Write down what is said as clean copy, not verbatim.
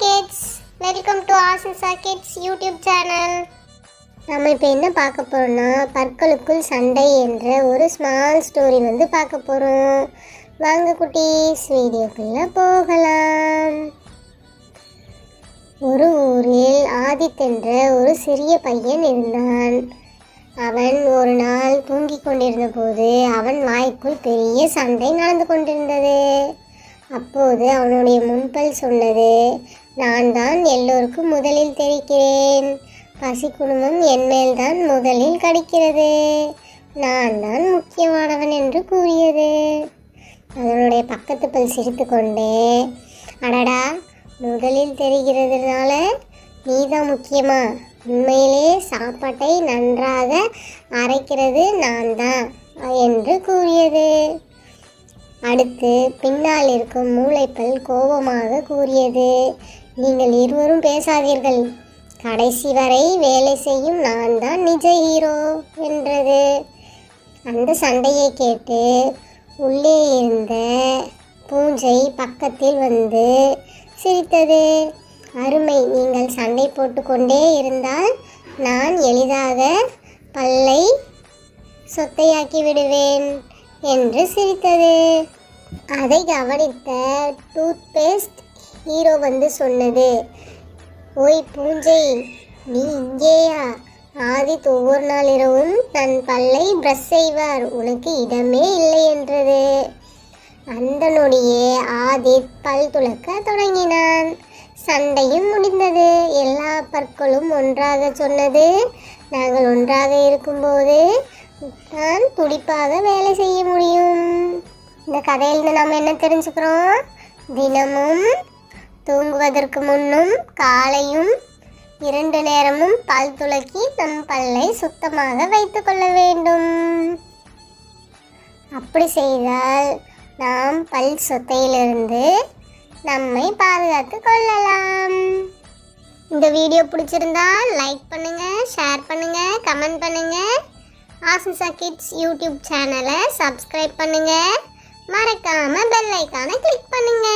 kids, welcome to Asisa Kids YouTube channel. நம்ம இப்போ என்ன பார்க்க போறோம்னா பற்களுக்குள் சண்டை என்ற ஒரு ஸ்மால் ஸ்டோரி பார்க்க போறோம். வாங்க குட்டீஸ், வீடியோக்குள்ள போகலாம். ஒரு ஊரில் ஆதித் என்ற ஒரு சிறிய பையன் இருந்தான். அவன் ஒரு நாள் தூங்கிக் கொண்டிருந்த போது அவன் வாய்க்குள் பெரிய சண்டை நடந்து கொண்டிருந்தது. அப்போது அவனுடைய முன்பல் சொன்னது, நான் தான் எல்லோருக்கும் முதலில் தெரிக்கிறேன். பசி குடும்பம் என் மேல்தான் முதலில் கடிக்கிறது. நான் தான் முக்கியமானவன் என்று கூறியது. அதனுடைய பக்கத்து பல் சிரித்து கொண்டே, அடடா, முதலில் தெரிகிறதுனால நீ தான் முக்கியமா? உண்மையிலே சாப்பாட்டை நன்றாக அரைக்கிறது நான் தான் என்று கூறியது. அடுத்து பின்னால் இருக்கும் மூளைப்பல் கோபமாக கூறியது, நீங்கள் இருவரும் பேசாதீர்கள், கடைசி வரை வேலை செய்யும் நான் தான் நிஜ ஹீரோ என்றது. அந்த சண்டையை கேட்டு உள்ளே இருந்த பூஞ்சை பக்கத்தில் வந்து சிரித்தது. அருமை, நீங்கள் சண்டை போட்டுக்கொண்டே இருந்தால் நான் எளிதாக பல்லை சொத்தையாக்கி விடுவேன் என்று சிரித்தது. அதை கவனித்த டூத்பேஸ்ட் ஹீரோ சொன்னது, ஓய் பூஞ்சை, நீ இங்கேயா? ஆதித் ஒவ்வொரு நாள் இரவும் தன் பல்லை பிரஷ் செய்வார், உனக்கு இடமே இல்லை என்றது. அந்த நொடியே ஆதித் பல் துலக்க தொடங்கினான். சண்டையும் முடிந்தது. எல்லா பற்களும் ஒன்றாக சொன்னது, நாங்கள் ஒன்றாக இருக்கும்போது நான் துடிப்பாக வேலை செய்ய முடியும். இந்த கதையில் நாம் என்ன தெரிஞ்சுக்கிறோம்? தினமும் தூங்குவதற்கு முன்னும் காலையும் 2 நேரமும் பல் துலக்கி நம் பல்லை சுத்தமாக வைத்துக் கொள்ள வேண்டும். அப்படி செய்தால் நாம் பல் சொத்தையிலிருந்து நம்மை பாதுகாத்து கொள்ளலாம். இந்த வீடியோ பிடிச்சிருந்தா லைக் பண்ணுங்க, ஷேர் பண்ணுங்க, கமெண்ட் பண்ணுங்க. ஆசிசா கிட்ஸ் யூடியூப் சேனலை சப்ஸ்கிரைப் பண்ணுங்க. மறக்காம பெல் ஐகானை கிளிக் பண்ணுங்க.